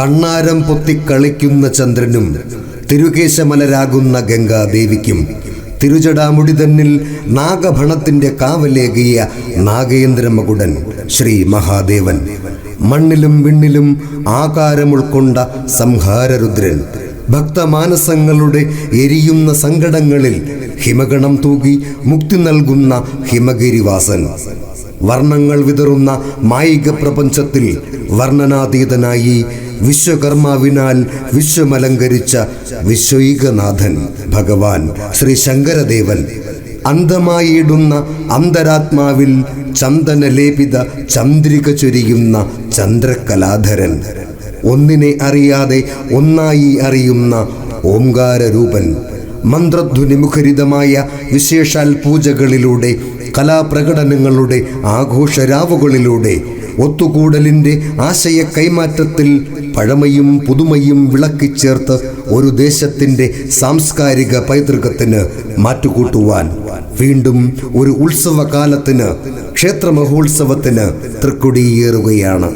കണ്ണാരം പൊത്തിക്കളിക്കുന്ന ചന്ദ്രനും തിരുകേശമലരാകുന്ന ഗംഗാദേവിക്കും തിരുജടാമുടി തന്നിൽ നാഗഭണത്തിന്റെ കാവലേകിയ നാഗേന്ദ്രമകുടൻ ശ്രീ മഹാദേവൻ, മണ്ണിലും വിണ്ണിലും ആകാരമുൾക്കൊണ്ട സംഹാരരുദ്രൻ, ഭക്തമാനസങ്ങളുടെ എരിയുന്ന സങ്കടങ്ങളിൽ ഹിമഗണം തൂകി മുക്തി നൽകുന്ന ഹിമഗിരിവാസൻ, വർണ്ണങ്ങൾ വിതറുന്ന മായിക പ്രപഞ്ചത്തിൽ വർണ്ണനാതീതനായി വിശ്വകർമാവിനാൽ വിശ്വമലങ്കരിച്ച വിശ്വൈകനാഥൻ ഭഗവാൻ ശ്രീ ശങ്കരദേവൻ, അന്ധമായിടുന്ന അന്തരാത്മാവിൽ ചന്ദനലേപിത ചന്ദ്രിക ചൊരിയുന്ന ചന്ദ്രകലാധരൻ, ഒന്നിനെ അറിയാതെ ഒന്നായി അറിയുന്ന ഓംകാരരൂപൻ, മന്ത്രധ്വനിമുഖരിതമായ വിശേഷാൽ പൂജകളിലൂടെ, കലാപ്രകടനങ്ങളുടെ ആഘോഷരാവുകളിലൂടെ, ഒത്തുകൂടലിൻ്റെ ആശയ കൈമാറ്റത്തിൽ പഴമയും പുതുമയും വിളക്കിച്ചേർത്ത് ഒരു ദേശത്തിൻ്റെ സാംസ്കാരിക പൈതൃകത്തിന് മാറ്റുകൂട്ടുവാൻ വീണ്ടും ഒരു ഉത്സവകാലത്തിന്, ക്ഷേത്രമഹോത്സവത്തിന് തൃക്കൊടിയേറുകയാണ്.